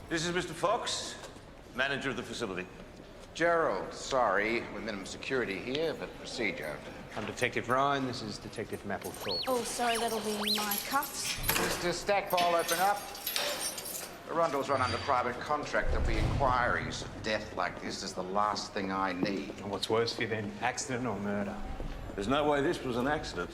This is Mr. Fox, manager of the facility. Gerald, sorry, we're minimum security here, but procedure. I'm Detective Ryan. This is Detective Mapplethorpe. Oh, sorry, that'll be my cuffs. Mr. Stackpole, open up. Arundel's run under private contract. There'll be inquiries. Death like this is the last thing I need. And what's worse for you then, accident or murder? There's no way this was an accident.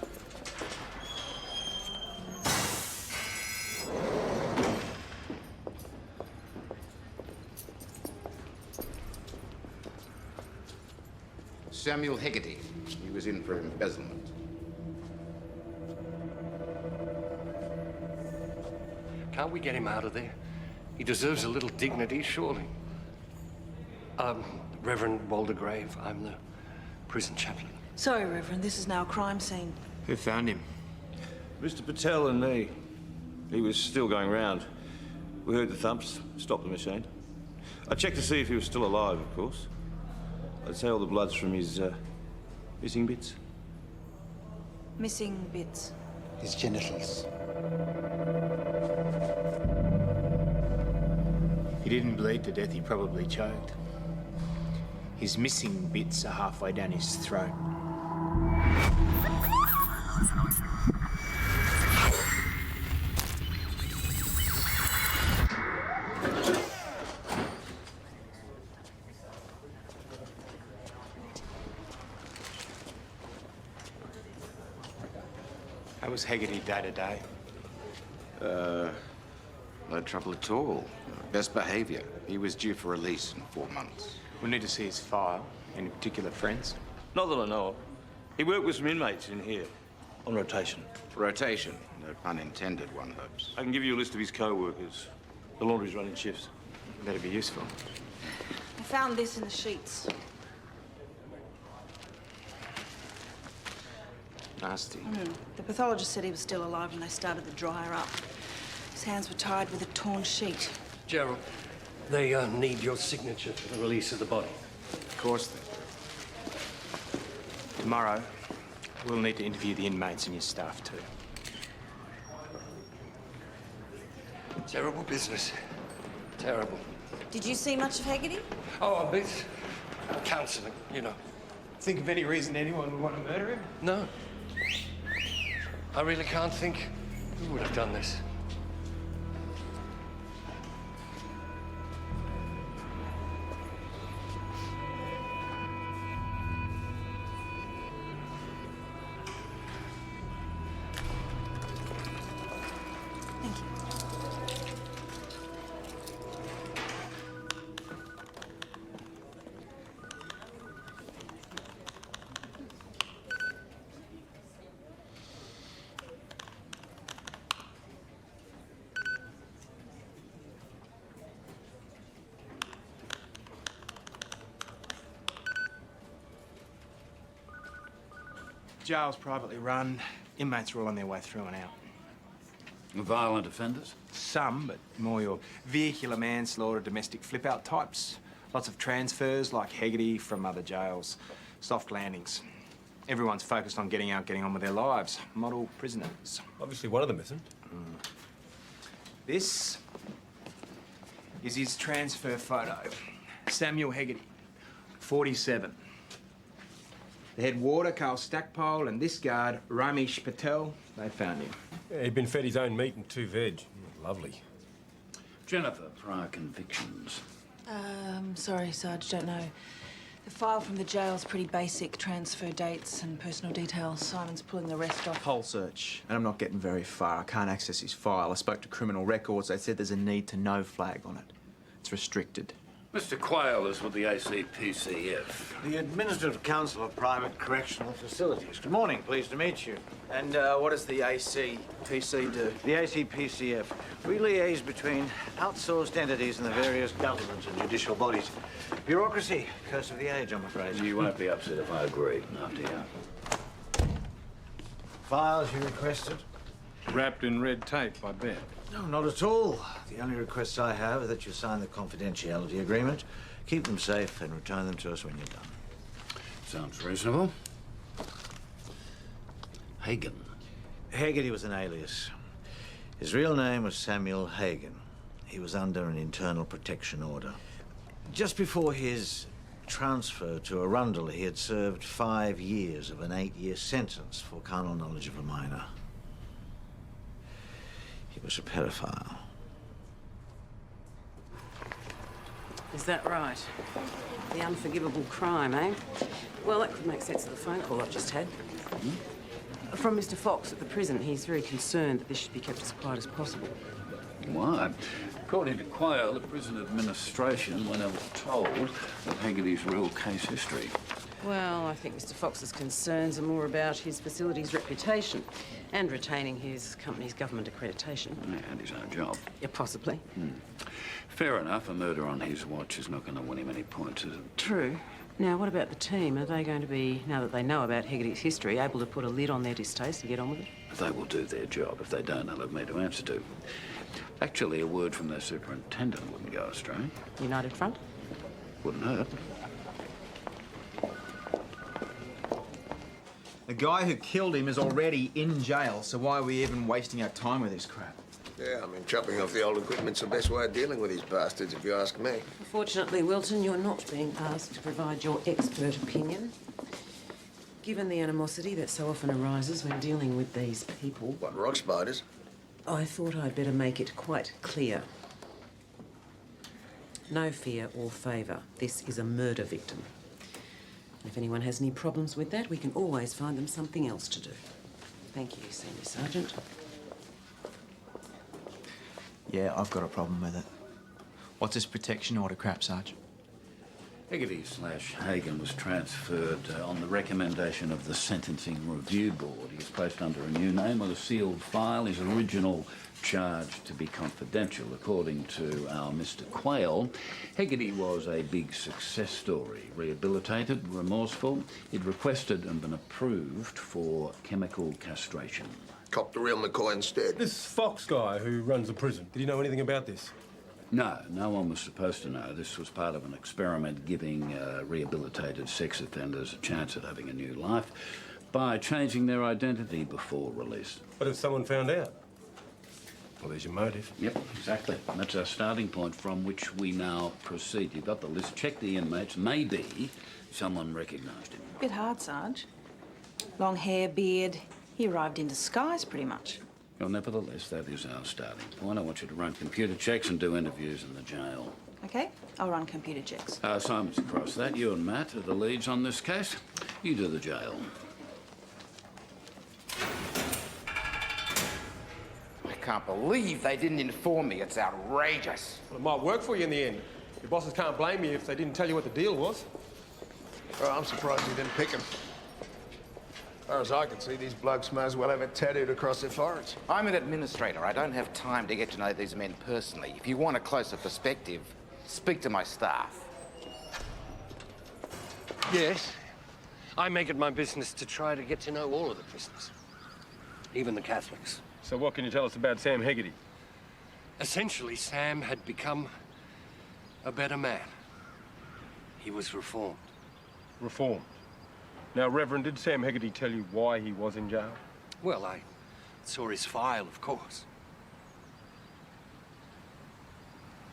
Samuel Hegarty. He was in for embezzlement. Can't we get him out of there? He deserves a little dignity, surely. Reverend Waldegrave, I'm the prison chaplain. Sorry, Reverend, this is now a crime scene. Who found him? Mr. Patel and me. He was still going round. We heard the thumps, stopped the machine. I checked to see if he was still alive, of course. I'd say all the blood's from his missing bits. Missing bits. His genitals. He didn't bleed to death, he probably choked. His missing bits are halfway down his throat. How was Hegarty day to day? No trouble at all. Best behavior. He was due for release in 4 months. We'll need to see his file. Any particular friends? Not that I know of. He worked with some inmates in here, on rotation. Rotation. No pun intended, one hopes. I can give you a list of his co-workers. The laundry's running shifts. That'd be useful. I found this in the sheets. Nasty. The pathologist said he was still alive when they started the dryer up. His hands were tied with a torn sheet. Gerald, they need your signature for the release of the body. Of course they do. Tomorrow, we'll need to interview the inmates and your staff too. Terrible business. Terrible. Did you see much of Hegarty? Oh, a bit. Counselling, you know. Think of any reason anyone would want to murder him? No. I really can't think who would have done this. Thank you. Jail's privately run. Inmates are all on their way through and out. Violent offenders? Some, but more your vehicular manslaughter, domestic flip-out types. Lots of transfers like Hegarty from other jails. Soft landings. Everyone's focused on getting out, getting on with their lives. Model prisoners. Obviously one of them isn't. This is his transfer photo. Samuel Hegarty, 47. The head warder, Carl Stackpole, and this guard, Ramesh Patel, they found him. Yeah, he'd been fed his own meat and 2 veg. Lovely. Jennifer, prior convictions. Sorry, Sarge, don't know. The file from the jail's pretty basic. Transfer dates and personal details. Simon's pulling the rest off. Whole search, and I'm not getting very far. I can't access his file. I spoke to criminal records. They said there's a need to know flag on it. It's restricted. Mr. Quayle is with the ACPCF. The Administrative Council of Private Correctional Facilities. Good morning, pleased to meet you. And what does the ACPC do? The ACPCF. We liaise between outsourced entities and the various governments and judicial bodies. Bureaucracy, curse of the age, I'm afraid. You won't be upset if I agree, after you. Files you requested? Wrapped in red tape, I bet. No, not at all. The only requests I have are that you sign the confidentiality agreement, keep them safe, and return them to us when you're done. Sounds reasonable. Hagen. Hegarty was an alias. His real name was Samuel Hagen. He was under an internal protection order. Just before his transfer to Arundel, he had served 5 years of an 8-year sentence for carnal knowledge of a minor. He was a pedophile. Is that right? The unforgivable crime, eh? Well, that could make sense of the phone call I've just had. From Mr. Fox at the prison, he's very concerned that this should be kept as quiet as possible. Why? According to Quayle, the prison administration were never told of Hegarty's real case history. Well, I think Mr. Fox's concerns are more about his facility's reputation and retaining his company's government accreditation. Yeah, and his own job. Yeah, possibly. Fair enough, a murder on his watch is not going to win him any points, is it? True. Now, what about the team? Are they going to be, now that they know about Hegarty's history, able to put a lid on their distaste and get on with it? They will do their job. If they don't, they'll have me to answer to. Actually, a word from their superintendent wouldn't go astray. United Front? Wouldn't hurt. The guy who killed him is already in jail, so why are we even wasting our time with this crap? Yeah, I mean, chopping off the old equipment's the best way of dealing with these bastards, if you ask me. Fortunately, Wilton, you're not being asked to provide your expert opinion. Given the animosity that so often arises when dealing with these people... What, rock spiders? I thought I'd better make it quite clear. No fear or favour. This is a murder victim. If anyone has any problems with that, we can always find them something else to do. Thank you, Senior Sergeant. Yeah, I've got a problem with it. What's this protection order crap, Sarge? Hegarty/Hagen was transferred on the recommendation of the Sentencing Review Board. He was placed under a new name with a sealed file. His original charge to be confidential. According to our Mr. Quayle, Hegarty was a big success story. Rehabilitated, remorseful. He'd requested and been approved for chemical castration. Cop the real McCoy instead. This Fox guy who runs the prison, did he know anything about this? No, no one was supposed to know. This was part of an experiment giving rehabilitated sex offenders a chance at having a new life by changing their identity before release. But if someone found out? Well, there's your motive. Yep, exactly. And that's our starting point from which we now proceed. You've got the list. Check the inmates. Maybe someone recognised him. Bit hard, Sarge. Long hair, beard. He arrived in disguise, pretty much. Well, nevertheless, that is our starting point. I want you to run computer checks and do interviews in the jail. OK, I'll run computer checks. Simon's across that. You and Matt are the leads on this case. You do the jail. I can't believe they didn't inform me. It's outrageous. Well, it might work for you in the end. Your bosses can't blame you if they didn't tell you what the deal was. Well, I'm surprised you didn't pick him. As far as I can see, these blokes may as well have it tattooed across their foreheads. I'm an administrator. I don't have time to get to know these men personally. If you want a closer perspective, speak to my staff. Yes. I make it my business to try to get to know all of the prisoners. Even the Catholics. So what can you tell us about Sam Hegarty? Essentially, Sam had become a better man. He was reformed. Reformed. Now, Reverend, did Sam Hegarty tell you why he was in jail? Well, I saw his file, of course.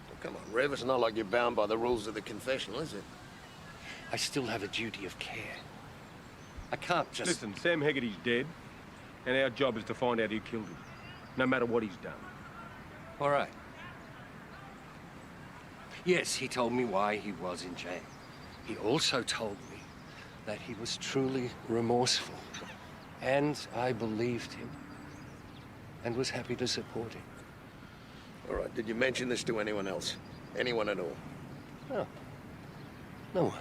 Oh, come on, Rev, it's not like you're bound by the rules of the confessional, is it? I still have a duty of care. I can't just... Listen, Sam Hegarty's dead, and our job is to find out who killed him, no matter what he's done. All right. Yes, he told me why he was in jail. He also told me that he was truly remorseful. And I believed him and was happy to support him. All right, did you mention this to anyone else? Anyone at all? No. No one.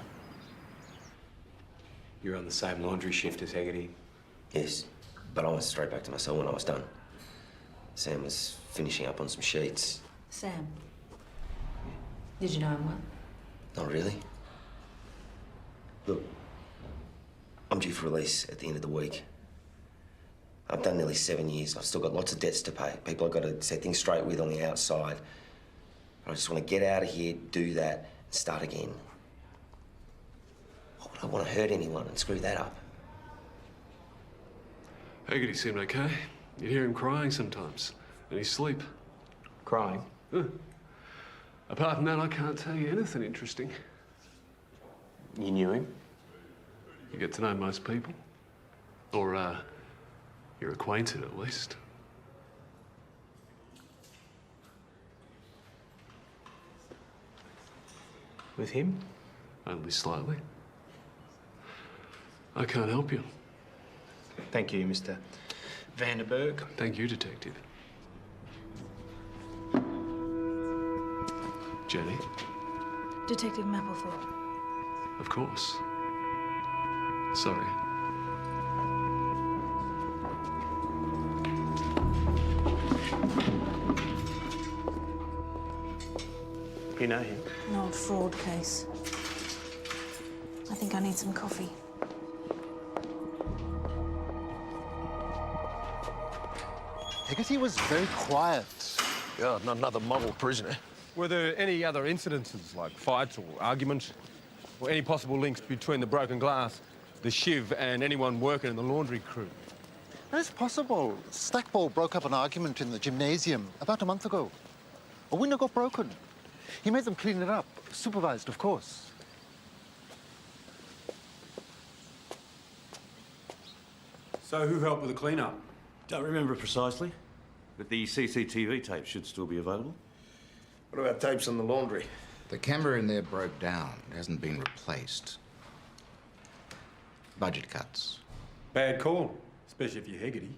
You're on the same laundry shift as Hegarty. Yes, but I was straight back to my cell when I was done. Sam was finishing up on some sheets. Sam, did you know him well? Not really. Look, I'm due for release at the end of the week. I've done nearly 7 years. I've still got lots of debts to pay. People I've got to set things straight with on the outside. But I just want to get out of here, do that, and start again. Why would I want to hurt anyone and screw that up? Hegarty seemed okay. You'd hear him crying sometimes, in his sleep. Crying? Apart from that, I can't tell you anything interesting. You knew him? You get to know most people. Or, you're acquainted at least. With him? Only slightly. I can't help you. Thank you, Mr. Vanderberg. Thank you, Detective. Jenny? Detective Mapplethorpe. Of course. Sorry. You know him? An old fraud case. I think I need some coffee. Hegarty was very quiet. God, not another model prisoner. Were there any other incidences, like fights or arguments? Or any possible links between the broken glass, the shiv, and anyone working in the laundry crew? It's possible. Stackpole broke up an argument in the gymnasium about a month ago. A window got broken. He made them clean it up. Supervised, of course. So who helped with the clean-up? Don't remember precisely, but the CCTV tape should still be available. What about tapes on the laundry? The camera in there broke down. It hasn't been replaced. Budget cuts. Bad call, especially if you're Hegarty.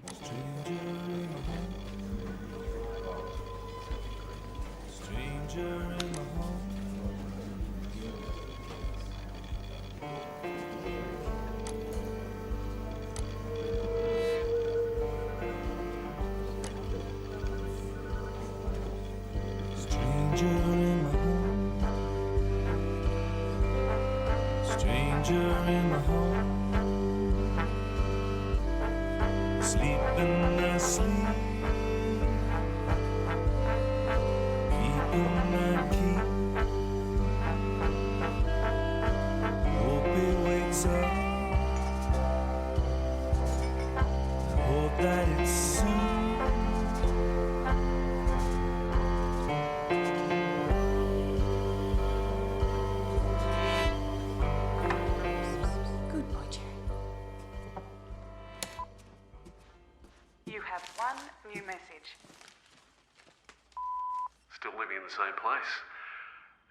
Still living in the same place.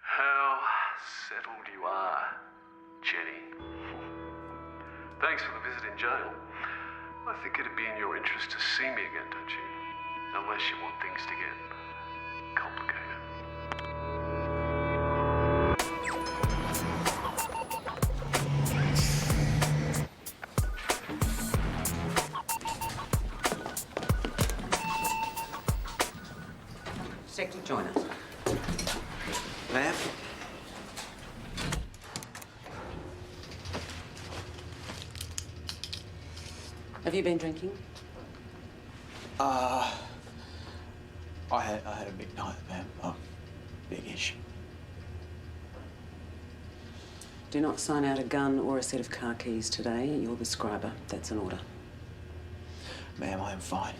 How settled you are, Jenny. Thanks for the visit in jail. I think it'd be in your interest to see me again, don't you? Unless you want things to get complicated. Detective, join us. Ma'am? Have you been drinking? I had a big night, ma'am. Oh, big-ish. Do not sign out a gun or a set of car keys today. You're the scriber. That's an order. Ma'am, I am fine.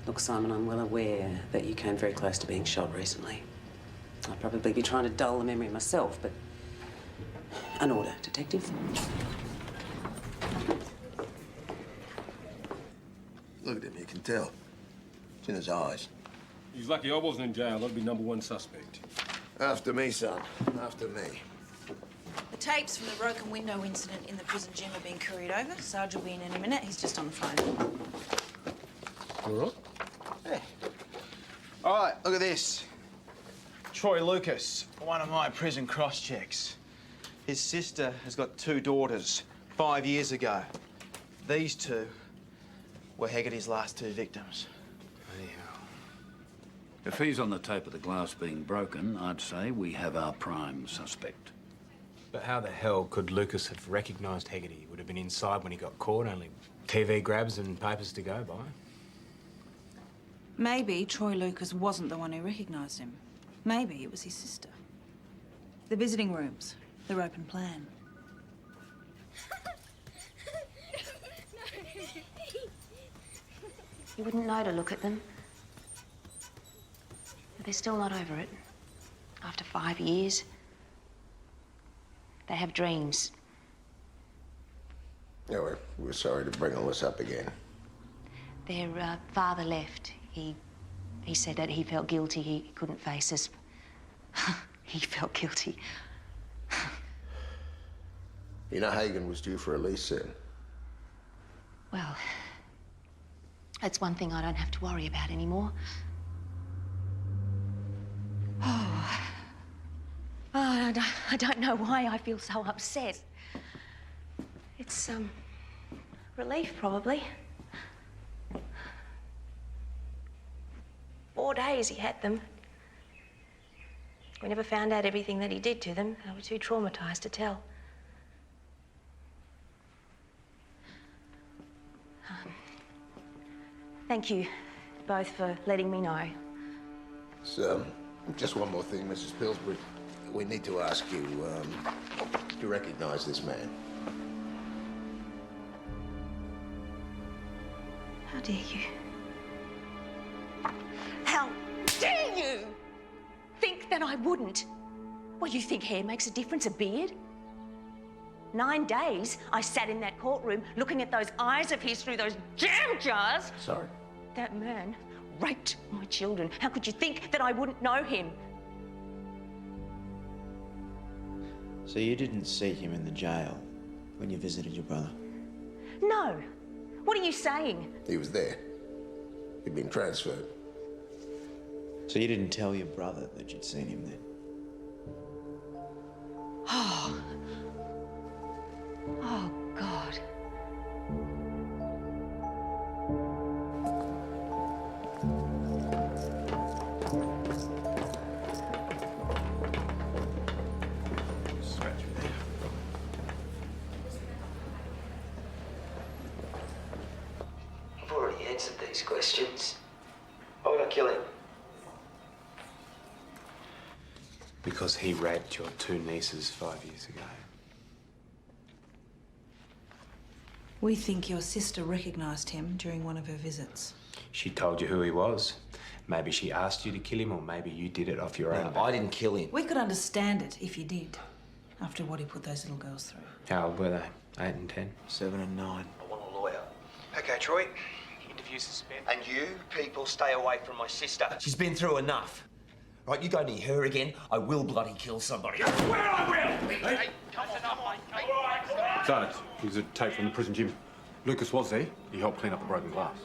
Look, Simon, I'm well aware that you came very close to being shot recently. I'll probably be trying to dull the memory myself, but an order, Detective. Look at him, you can tell. It's in his eyes. He's lucky I wasn't in jail. I'd be #1 suspect. After me, son. After me. The tapes from the broken window incident in the prison gym are being couried over. Sarge will be in any minute. He's just on the phone. All right. Hey. All right, look at this. Troy Lucas, one of my prison cross-checks. His sister has got 2 daughters, 5 years ago. These 2 were Hegarty's last 2 victims. If he's on the tape of the glass being broken, I'd say we have our prime suspect. But how the hell could Lucas have recognised Hegarty? He would have been inside when he got caught, only TV grabs and papers to go by. Maybe Troy Lucas wasn't the one who recognised him. Maybe it was his sister. The visiting rooms, their open plan. You wouldn't know to look at them. They're still not over it. After 5 years, they have dreams. Yeah, we're sorry to bring all this up again. Their father left. He said that he felt guilty. He couldn't face us. He felt guilty. You know Hagan was due for release soon. Well, that's one thing I don't have to worry about anymore. Oh, I don't know why I feel so upset. It's, relief, probably. 4 days he had them. We never found out everything that he did to them. They were too traumatized to tell. Thank you both for letting me know. So, just one more thing, Mrs. Pillsbury. We need to ask you, do you recognize this man? How dare you? How dare you think that I wouldn't? Well, you think hair makes a difference, a beard? 9 days I sat in that courtroom looking at those eyes of his through those jam jars. Sorry. That man raped my children. How could you think that I wouldn't know him? So you didn't see him in the jail when you visited your brother? No. What are you saying? He was there. He'd been transferred. So you didn't tell your brother that you'd seen him then? Oh. Oh, God. I've already answered these questions. Why would I kill him? Because he raped your 2 nieces 5 years ago. We think your sister recognised him during one of her visits. She told you who he was. Maybe she asked you to kill him, or maybe you did it off your own. I didn't kill him. We could understand it if you did, after what he put those little girls through. How old were they? 8 and 10? 7 and 9. I want a lawyer. Okay, Troy. Interview suspended. And you people stay away from my sister. She's been through enough. Right, you go near her again, I will bloody kill somebody. I swear I will! Hey, come on, mate. Sarge, here's a tape from the prison gym. Lucas was there. He helped clean up the broken glass.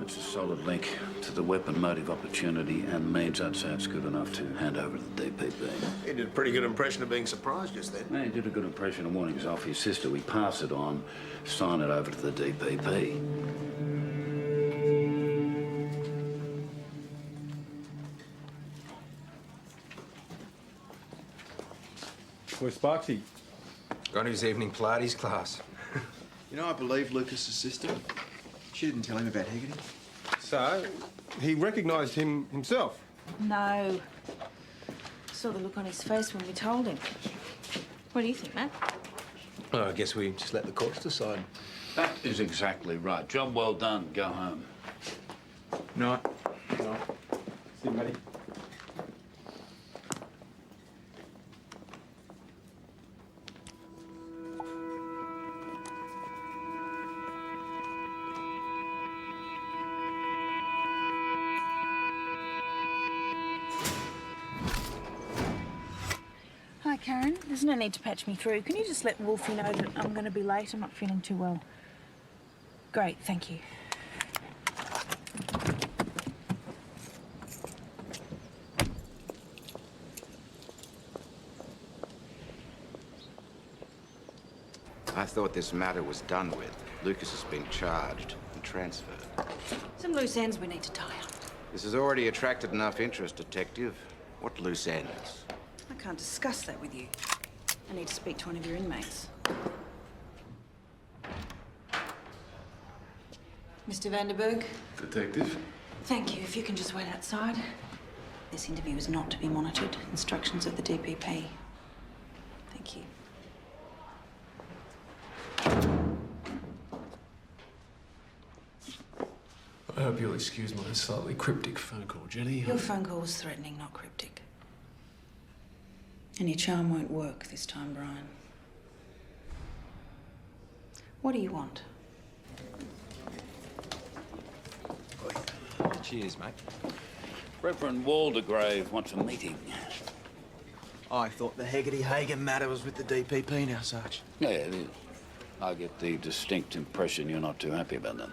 It's a solid link to the weapon, motive, opportunity, and means. I'd say it's good enough to hand over to the DPP. He did a pretty good impression of being surprised just then. He did a good impression of warning us off his sister. We pass it on, sign it over to the DPP. Where's Sparksy? Gone to his evening Pilates class. You know, I believe Lucas's sister. She didn't tell him about Hegarty. So, he recognised him himself? No. Saw the look on his face when we told him. What do you think, Matt? Well, I guess we just let the courts decide. That is exactly right. Job well done. Go home. No. No. See you, Matty. Hi, Karen. There's no need to patch me through. Can you just let Wolfie know that I'm going to be late? I'm not feeling too well. Great, thank you. I thought this matter was done with. Lucas has been charged and transferred. Some loose ends we need to tie up. This has already attracted enough interest, Detective. What loose ends? I can't discuss that with you. I need to speak to one of your inmates. Mr. Vanderberg? Detective? Thank you. If you can just wait outside. This interview is not to be monitored. Instructions of the DPP. Thank you. I hope you'll excuse my slightly cryptic phone call, Jenny. Your phone call was threatening, not cryptic. And your charm won't work this time, Brian. What do you want? Cheers, mate. Reverend Waldegrave wants a meeting. I thought the Hegarty-Hagen matter was with the DPP now, Sarge. Yeah, it is. I get the distinct impression you're not too happy about that.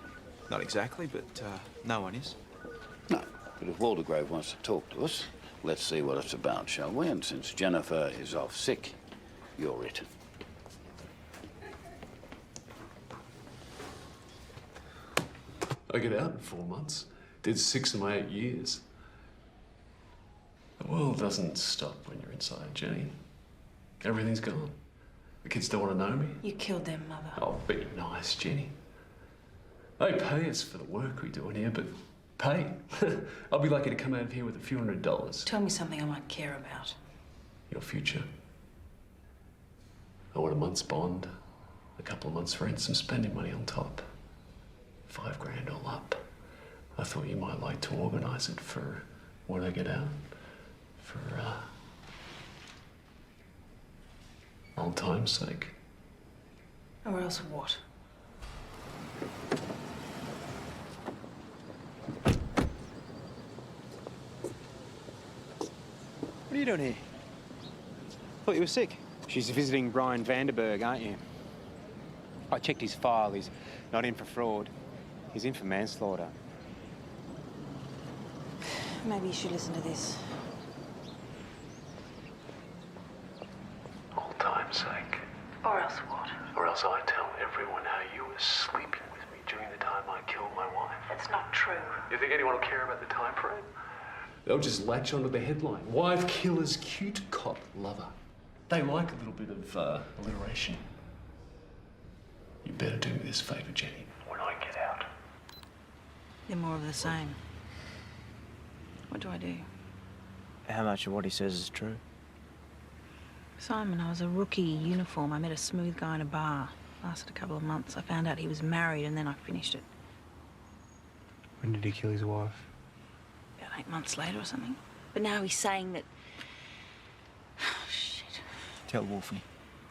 Not exactly, but no one is. No, but if Waldegrave wants to talk to us, let's see what it's about, shall we? And since Jennifer is off sick, you're it. I get out in 4 months. Did 6 of my 8 years. The world doesn't stop when you're inside, Jenny. Everything's gone. The kids don't want to know me. You killed their mother. Oh, be nice, Jenny. They pay us for the work we do in here, but pay. I'll be lucky to come out of here with a few $100s. Tell me something I might care about. Your future. I want a month's bond, a couple of months' rent, some spending money on top. 5 grand all up. I thought you might like to organise it for when I get out. For, old time's sake. Or else what? What are you doing here? Thought you were sick. She's visiting Brian Vanderberg, aren't you? I checked his file. He's not in for fraud. He's in for manslaughter. Maybe you should listen to this. Old time's sake. Or else what? Or else I tell everyone how you were sleeping with me during the time I killed my wife. That's not true. You think anyone will care about the time frame? They'll just latch onto the headline. Wife killer's cute cop lover. They like a little bit of alliteration. You better do me this favour, Jenny, when I get out. They're more of the same. What do I do? How much of what he says is true? Simon, I was a rookie uniform. I met a smooth guy in a bar. Lasted a couple of months. I found out he was married and then I finished it. When did he kill his wife? About 8 months later or something. But now he's saying that... Shit. Tell Wolfie.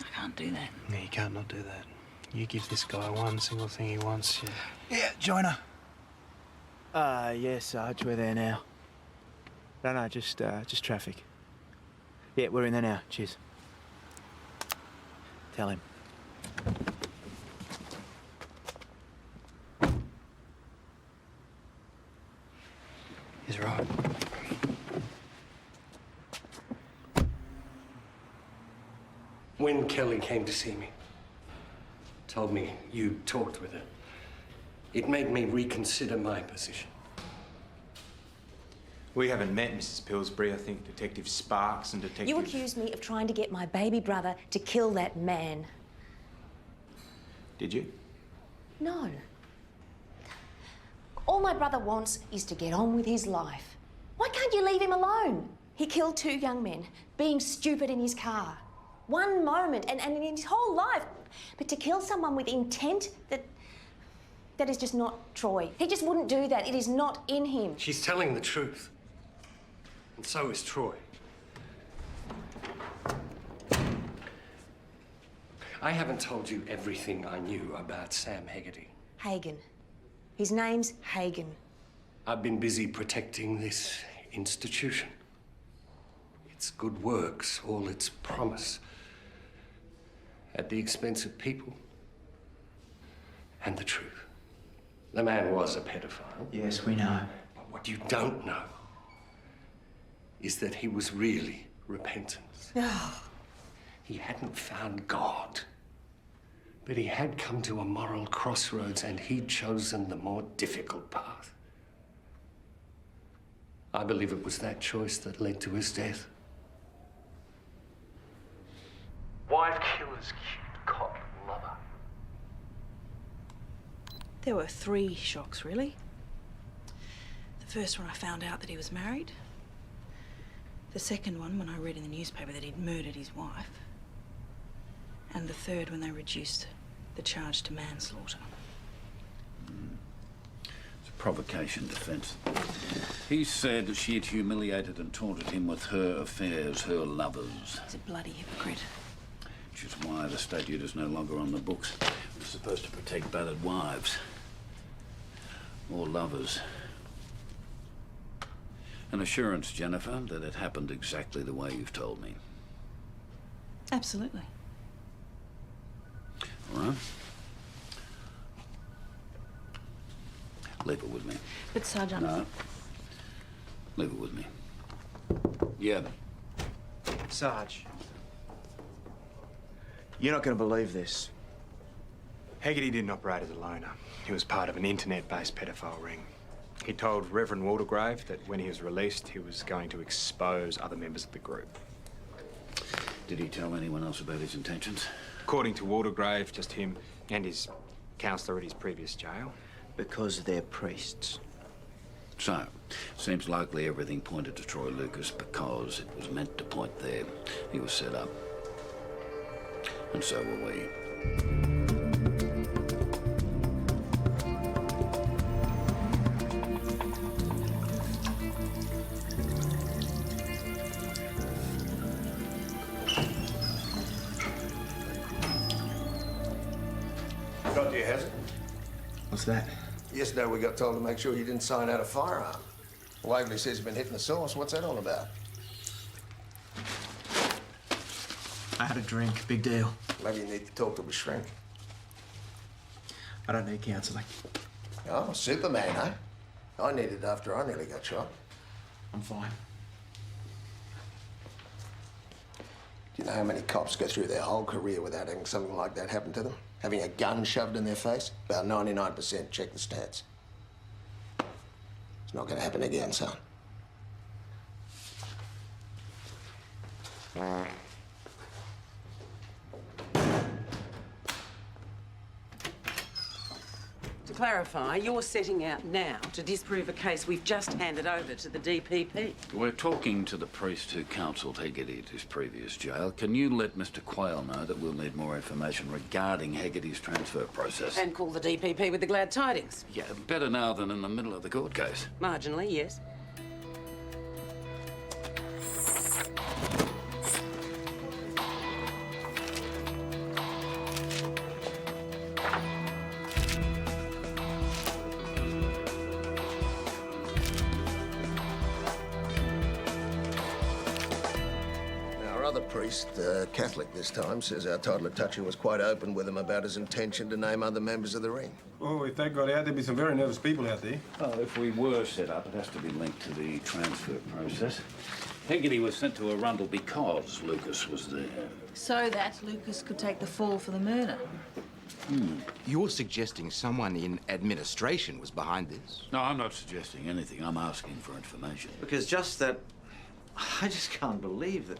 I can't do that. No, you can't not do that. You give this guy one single thing he wants. Yeah, join her. Yes, Sarge, we're there now. No, just traffic. Yeah, we're in there now. Cheers. Tell him. He's right. When Kelly came to see me, told me you talked with her, it made me reconsider my position. We haven't met Mrs. Pillsbury. I think Detective Sparks and Detective... You accused me of trying to get my baby brother to kill that man. Did you? No. All my brother wants is to get on with his life. Why can't you leave him alone? He killed 2 young men, being stupid in his car. One moment, and in his whole life. But to kill someone with intent, that is just not Troy. He just wouldn't do that. It is not in him. She's telling the truth. And so is Troy. I haven't told you everything I knew about Sam Hegarty. Hagen. His name's Hagen. I've been busy protecting this institution. Its good works, all its promise. At the expense of people and the truth. The man was a pedophile. Yes, we know. But what you don't know is that he was really repentant. He hadn't found God, but he had come to a moral crossroads and he'd chosen the more difficult path. I believe it was that choice that led to his death. Wife killer's cute cop lover. There were 3 shocks, really. The first one, I found out that he was married. The second one, when I read in the newspaper that he'd murdered his wife. And the third, when they reduced the charge to manslaughter. provocation defence. He said she had humiliated and taunted him with her affairs, her lovers. He's a bloody hypocrite. Which is why the statute is no longer on the books. It's supposed to protect battered wives or lovers. An assurance, Jennifer, that it happened exactly the way you've told me. Absolutely. All right. Leave it with me. But, Sergeant... No. Leave it with me. Yeah. Sarge, you're not going to believe this. Hegarty didn't operate as a loner. He was part of an internet-based pedophile ring. He told Reverend Waldegrave that when he was released, he was going to expose other members of the group. Did he tell anyone else about his intentions? According to Waldegrave, just him and his counsellor at his previous jail. Because they're priests. So, seems likely everything pointed to Troy Lucas because it was meant to point there. He was set up. And so were we. Got you, has it? What's that? Yesterday we got told to make sure you didn't sign out a firearm. Waverley says you've been hitting the source. What's that all about? I had a drink. Big deal. Maybe you need to talk to a shrink. I don't need counselling. Oh, Superman, eh? I needed it after I nearly got shot. I'm fine. Do you know how many cops go through their whole career without having something like that happen to them? Having a gun shoved in their face? About 99%. Check the stats. It's not going to happen again, son. To clarify, you're setting out now to disprove a case we've just handed over to the DPP. We're talking to the priest who counselled Hegarty at his previous jail. Can you let Mr. Quayle know that we'll need more information regarding Hegarty's transfer process? And call the DPP with the glad tidings. Yeah, better now than in the middle of the court case. Marginally, yes. Our other priest, Catholic this time, says our toddler Touchy was quite open with him about his intention to name other members of the ring. Oh, if that got out, there'd be some very nervous people out there. Well, if we were set up, it has to be linked to the transfer process. Hegarty was sent to Arundel because Lucas was there. So that Lucas could take the fall for the murder. You're suggesting someone in administration was behind this? No, I'm not suggesting anything. I'm asking for information. Because just that... I just can't believe that...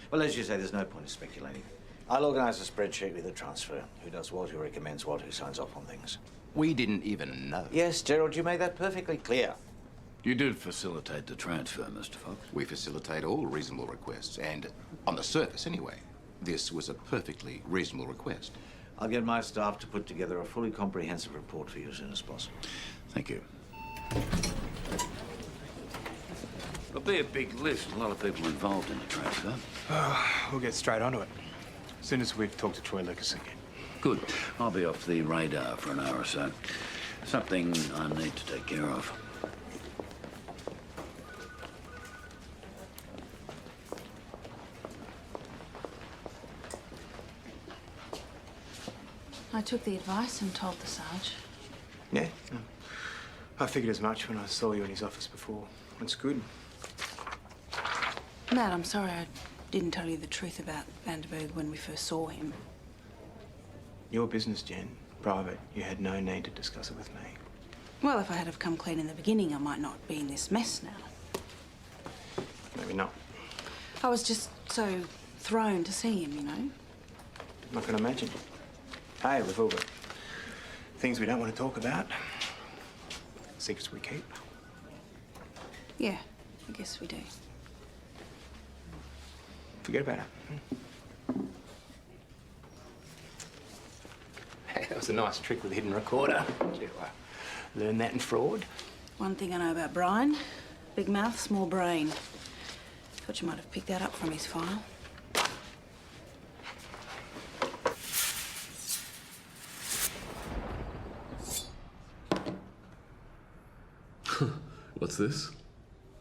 Well, as you say, there's no point in speculating. I'll organise a spreadsheet with the transfer. Who does what, who recommends what, who signs off on things. We didn't even know. Yes, Gerald, you made that perfectly clear. You did facilitate the transfer, Mr. Fox. We facilitate all reasonable requests, and on the surface, anyway, this was a perfectly reasonable request. I'll get my staff to put together a fully comprehensive report for you as soon as possible. Thank you. There'll be a big list, a lot of people involved in the transfer. We'll get straight onto it. As soon as we've talked to Troy Lucas again. Good. I'll be off the radar for an hour or so. Something I need to take care of. I took the advice and told the Sarge. Yeah? I figured as much when I saw you in his office before. That's good. Matt, I'm sorry I didn't tell you the truth about Vanderberg when we first saw him. Your business, Jen. Private. You had no need to discuss it with me. Well, if I had have come clean in the beginning, I might not be in this mess now. Maybe not. I was just so thrown to see him, you know. I can imagine. Hey, we've all got things we don't want to talk about. Secrets we keep. Yeah, I guess we do. Forget about it. Hey, that was a nice trick with the hidden recorder. Gee, wow. Learn that in fraud? One thing I know about Brian, big mouth, small brain. Thought you might have picked that up from his file. What's this?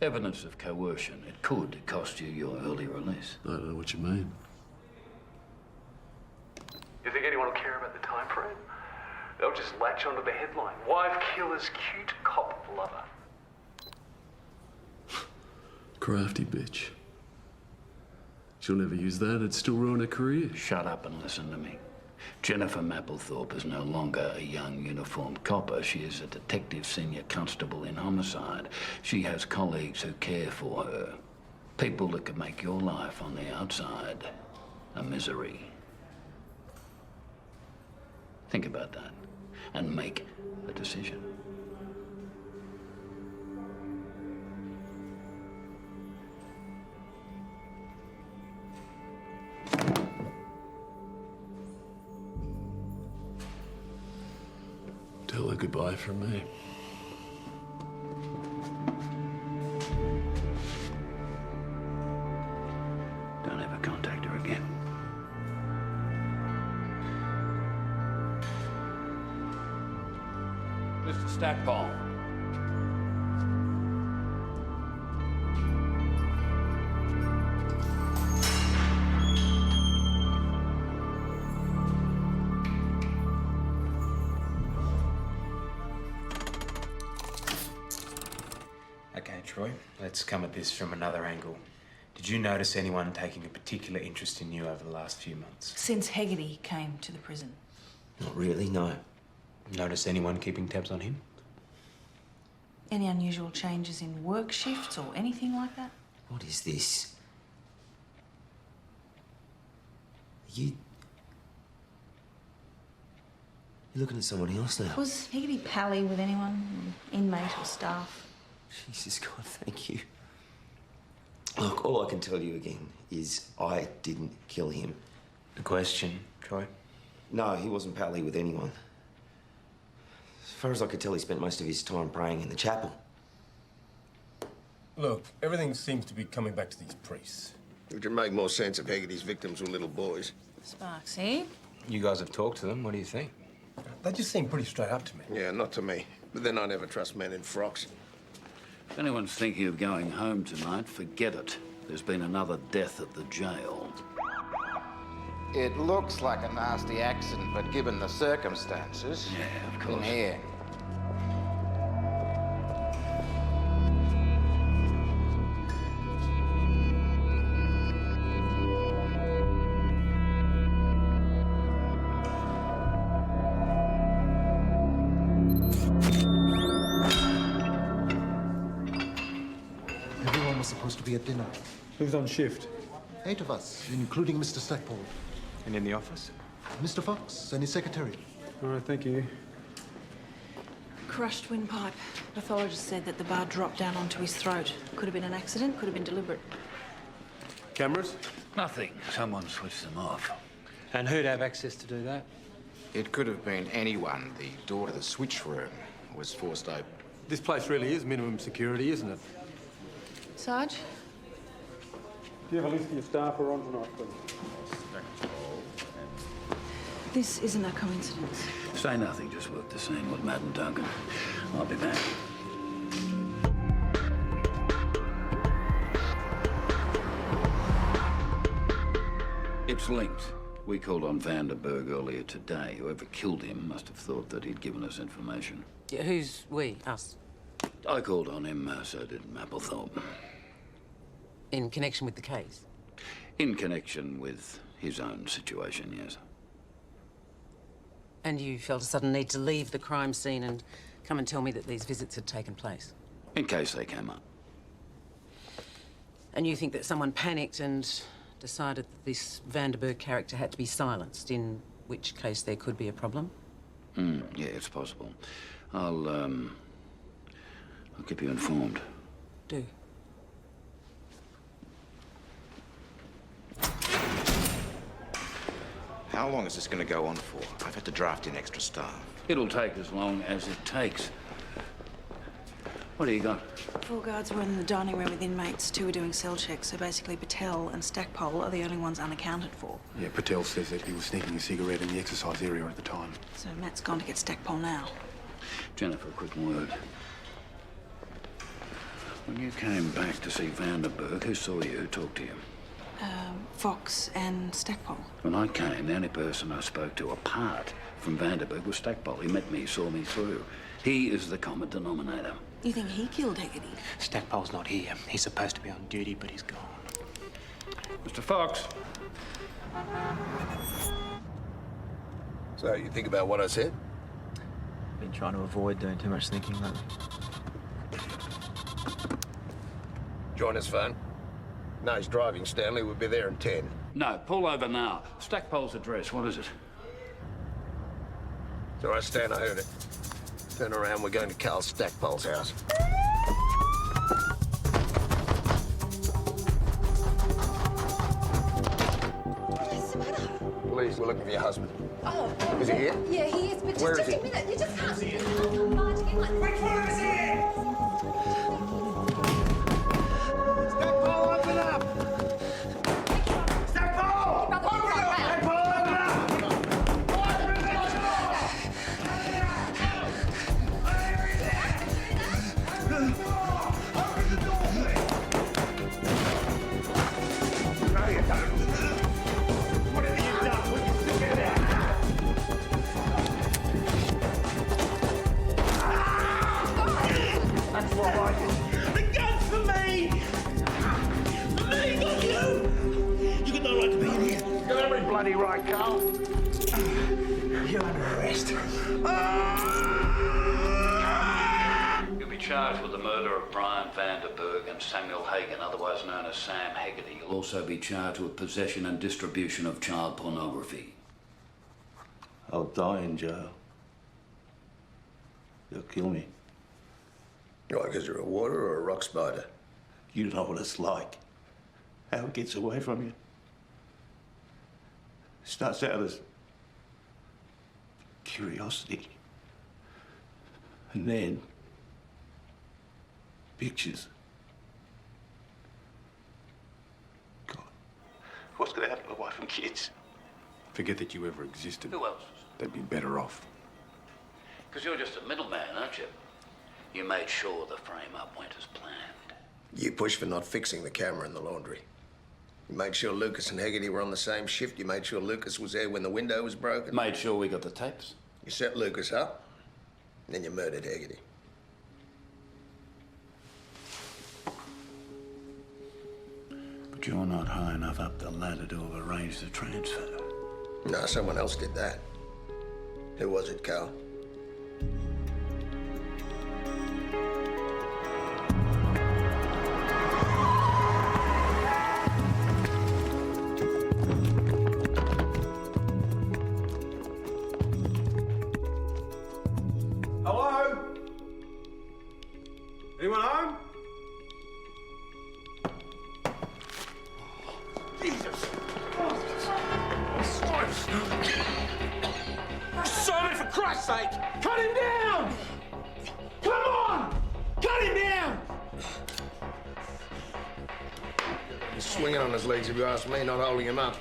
Evidence of coercion. It could cost you your early release. I don't know what you mean. You think anyone will care about the time frame? They'll just latch onto the headline. Wife killer's cute cop lover. Crafty bitch. She'll never use that. It'd still ruin her career. Shut up and listen to me. Jennifer Mapplethorpe is no longer a young uniformed copper. She is a detective senior constable in Homicide. She has colleagues who care for her. People that could make your life on the outside a misery. Think about that and make a decision. Tell her goodbye from me. Don't ever contact her again. Mr. Stackpole. Okay, Troy, let's come at this from another angle. Did you notice anyone taking a particular interest in you over the last few months? Since Hegarty came to the prison. Not really, no. Notice anyone keeping tabs on him? Any unusual changes in work shifts or anything like that? What is this? You looking at someone else now? Was Hegarty pally with anyone, inmate or staff? Jesus God, thank you. Look, all I can tell you again is I didn't kill him. The question, Troy? No, he wasn't pally with anyone. As far as I could tell, he spent most of his time praying in the chapel. Look, everything seems to be coming back to these priests. It would make more sense if Hegarty's victims were little boys. Sparks, eh? You guys have talked to them. What do you think? They just seem pretty straight up to me. Yeah, not to me. But then I never trust men in frocks. If anyone's thinking of going home tonight, forget it. There's been another death at the jail. It looks like a nasty accident, but given the circumstances... Yeah, of course. In here. Everyone was supposed to be at dinner. Who's on shift? 8 of us, including Mr. Stackpole. And in the office? Mr. Fox and his secretary. All right, thank you. Crushed windpipe. Pathologist said that the bar dropped down onto his throat. Could have been an accident, could have been deliberate. Cameras? Nothing. Someone switched them off. And who'd have access to do that? It could have been anyone. The door to the switch room was forced open. This place really is minimum security, isn't it? Sarge? Do you have a list of your staff who are on tonight, please? This isn't a coincidence. Say nothing, just work the scene with Matt and Duncan. I'll be back. It's linked. We called on Vanderberg earlier today. Whoever killed him must have thought that he'd given us information. Yeah, who's we? Us? I called on him, so did Mapplethorpe. In connection with the case? In connection with his own situation, yes. And you felt a sudden need to leave the crime scene and come and tell me that these visits had taken place? In case they came up. And you think that someone panicked and decided that this Vanderberg character had to be silenced, in which case there could be a problem? Yeah, it's possible. I'll keep you informed. Do. How long is this going to go on for? I've had to draft in extra staff. It'll take as long as it takes. What do you got? 4 guards were in the dining room with inmates. 2 were doing cell checks, so basically Patel and Stackpole are the only ones unaccounted for. Yeah, Patel says that he was sneaking a cigarette in the exercise area at the time. So Matt's gone to get Stackpole now. Jennifer, a quick word. When you came back to see Vanderberg, who saw you, who talked to you? Fox and Stackpole. When I came, the only person I spoke to apart from Vanderberg was Stackpole. He met me, saw me through. He is the common denominator. You think he killed Hegarty? Stackpole's not here. He's supposed to be on duty, but he's gone. Mr. Fox. So, you think about what I said? Been trying to avoid doing too much thinking lately. Join his phone. No, he's driving, Stanley. We'll be there in 10. No, pull over now. Stackpole's address, what is it? It's all right, Stan, I heard it. Turn around, we're going to Carl Stackpole's house. Police, we're looking for your husband. Oh. Is he here? Yeah, he is, but Where just is a he? minute. You just can't see it. Come barge in like... Wait for us here! Stackpole, open up! Stackpole! Open up! Stackpole, open up! The gun's for me! For me, not you! You got no right to be in here. You got every bloody right, Carl. You're under arrest. You'll be charged with the murder of Brian Vanderberg and Samuel Hagan, otherwise known as Sam Hegarty. You'll also be charged with possession and distribution of child pornography. I'll die in jail. They'll kill me. Why, because you're a water or a rock spider? You know what it's like. How it gets away from you. Starts out as curiosity. And then pictures. God, what's going to happen to my wife and kids? Forget that you ever existed. Who else? They'd be better off. Because you're just a middleman, aren't you? You made sure the frame-up went as planned. You pushed for not fixing the camera in the laundry. You made sure Lucas and Hegarty were on the same shift. You made sure Lucas was there when the window was broken. Made sure we got the tapes. You set Lucas up, and then you murdered Hegarty. But you're not high enough up the ladder to have arranged the transfer. No, someone else did that. Who was it, Carl? Hello? Anyone home? Jesus! Simon, for Christ's sake! Cut him down! Come on! Cut him down! He's swinging on his legs, if you ask me, not holding him up.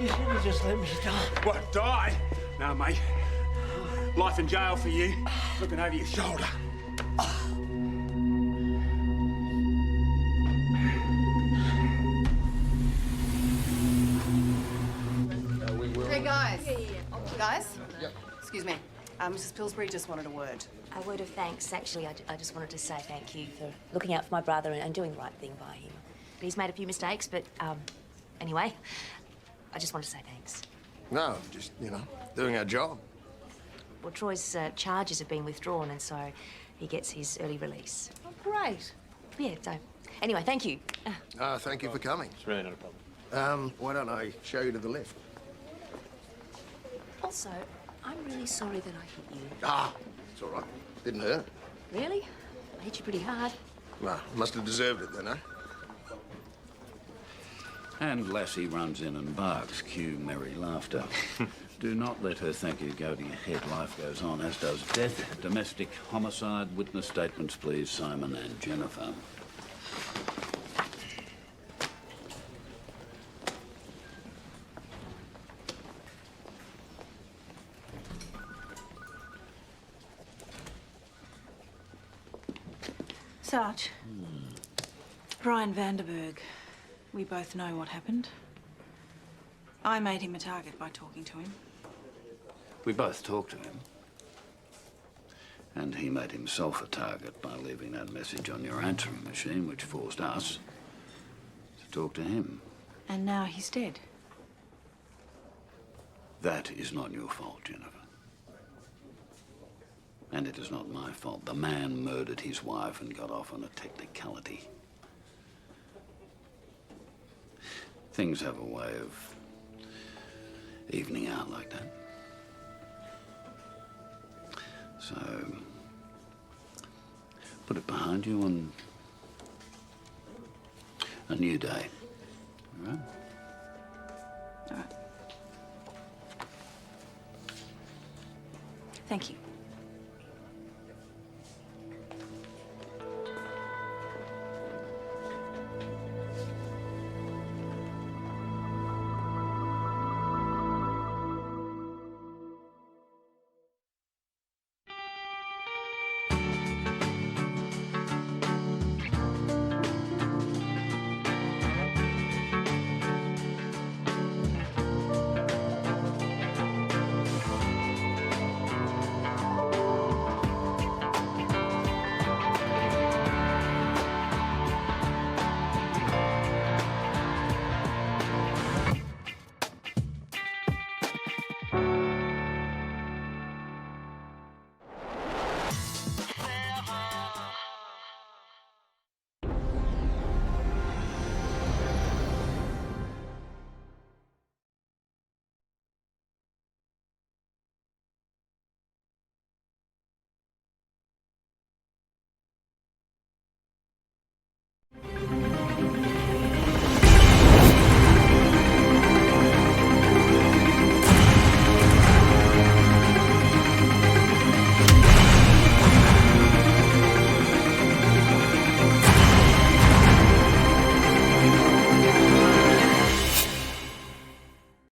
You should have just let me die. What, die? No, mate. Life in jail for you. Looking over your shoulder. Hey, guys. Guys? Excuse me. Mrs. Pillsbury just wanted a word. A word of thanks. Actually, I just wanted to say thank you for looking out for my brother and doing the right thing by him. But he's made a few mistakes, but anyway, I just wanted to say thanks. No, just, doing our job. Well, Troy's charges have been withdrawn, and so he gets his early release. Oh, great. Yeah, so anyway, thank you. Thank you for coming. It's really not a problem. Why don't I show you to the lift? Also, I'm really sorry that I hit you. Ah, it's all right. Didn't hurt. Really? I hit you pretty hard. Well, must have deserved it then, huh? And Lassie runs in and barks, cue merry laughter. Do not let her thank you go to your head. Life goes on, as does death, domestic homicide. Witness statements, please, Simon and Jennifer. Sarge. Brian Vanderberg. We both know what happened. I made him a target by talking to him. We both talked to him. And he made himself a target by leaving that message on your answering machine, which forced us to talk to him. And now he's dead. That is not your fault, Jennifer. And it is not my fault. The man murdered his wife and got off on a technicality. Things have a way of evening out like that. So, put it behind you and a new day, all right? All right. Thank you.